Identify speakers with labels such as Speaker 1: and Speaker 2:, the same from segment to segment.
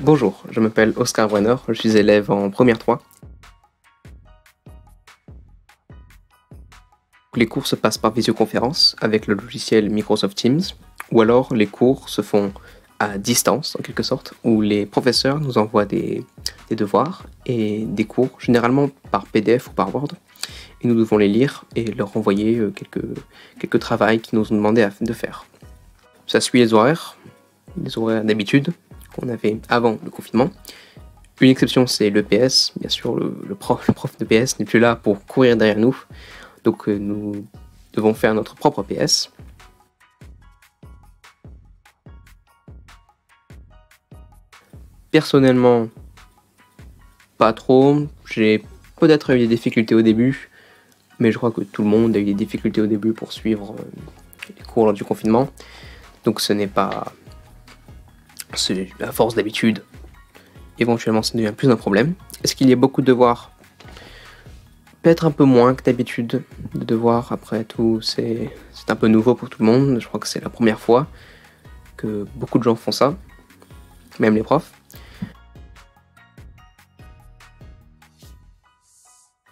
Speaker 1: Bonjour, je m'appelle Oscar Brenner, je suis élève en première 3. Les cours se passent par visioconférence avec le logiciel Microsoft Teams, ou alors les cours se font à distance en quelque sorte, où les professeurs nous envoient des devoirs et des cours, généralement par PDF ou par Word, et nous devons les lire et leur renvoyer quelques travaux qu'ils nous ont demandé de faire. Ça suit les horaires d'habitude qu'on avait avant le confinement. Une exception, c'est l'EPS. Bien sûr, le prof de PS n'est plus là pour courir derrière nous, donc nous devons faire notre propre PS. Personnellement, pas trop. J'ai peut-être eu des difficultés au début, mais je crois que tout le monde a eu des difficultés au début pour suivre les cours lors du confinement. Donc ce n'est pas... c'est à force d'habitude. Éventuellement, ça devient plus un problème. Est-ce qu'il y a beaucoup de devoirs? Peut-être un peu moins que d'habitude de devoirs. Après tout, c'est un peu nouveau pour tout le monde. Je crois que c'est la première fois que beaucoup de gens font ça, même les profs.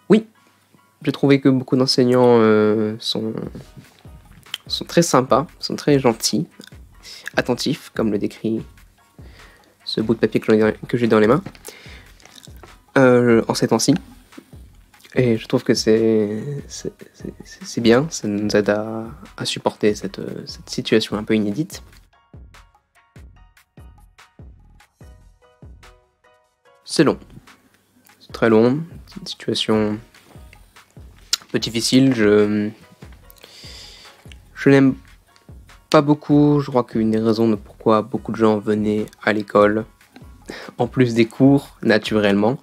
Speaker 1: Oui, j'ai trouvé que beaucoup d'enseignants sont très sympas, sont très gentils, attentifs, comme le décrit ce bout de papier que j'ai dans les mains, en ces temps-ci. Et je trouve que c'est bien, ça nous aide à supporter cette situation un peu inédite. C'est long, c'est très long, c'est une situation un peu difficile, je n'aime pas beaucoup, je crois qu'une des raisons de pourquoi beaucoup de gens venaient à l'école, en plus des cours, naturellement,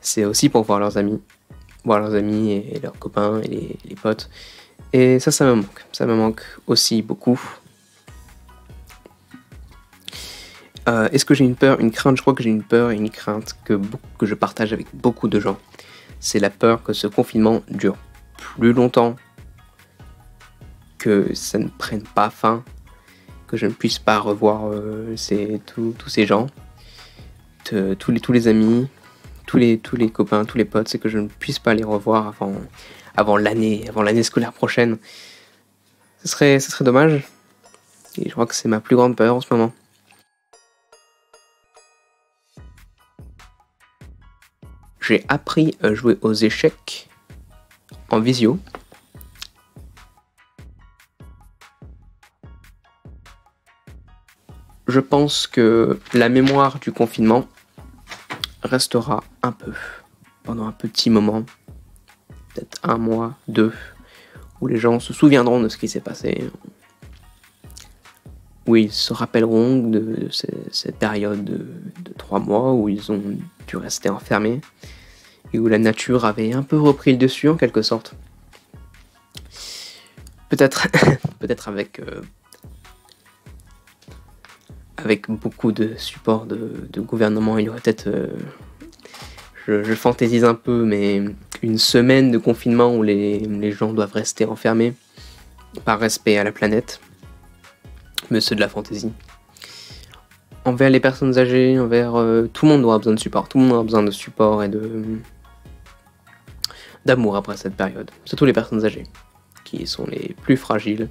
Speaker 1: c'est aussi pour voir leurs amis et leurs copains et les potes. Et ça me manque aussi beaucoup. Est-ce que j'ai une peur, une crainte? Je crois que j'ai une peur et une crainte que je partage avec beaucoup de gens. C'est la peur que ce confinement dure plus longtemps, que ça ne prenne pas fin, que je ne puisse pas revoir tous ces gens, tous les amis, tous les copains, tous les potes, c'est que je ne puisse pas les revoir avant l'année scolaire prochaine. Ce serait dommage. Et je crois que c'est ma plus grande peur en ce moment. J'ai appris à jouer aux échecs en visio. Je pense que la mémoire du confinement restera un peu, pendant un petit moment, peut-être 1 mois, 2, où les gens se souviendront de ce qui s'est passé, où ils se rappelleront de cette période de 3 mois où ils ont dû rester enfermés, et où la nature avait un peu repris le dessus en quelque sorte. Peut-être avec beaucoup de support de gouvernement, il y aurait peut-être, je fantaisise un peu, mais une semaine de confinement où les gens doivent rester enfermés par respect à la planète, mais c'est de la fantaisie. Envers les personnes âgées, envers tout le monde aura besoin de support, tout le monde aura besoin de support et d'amour après cette période, surtout les personnes âgées, qui sont les plus fragiles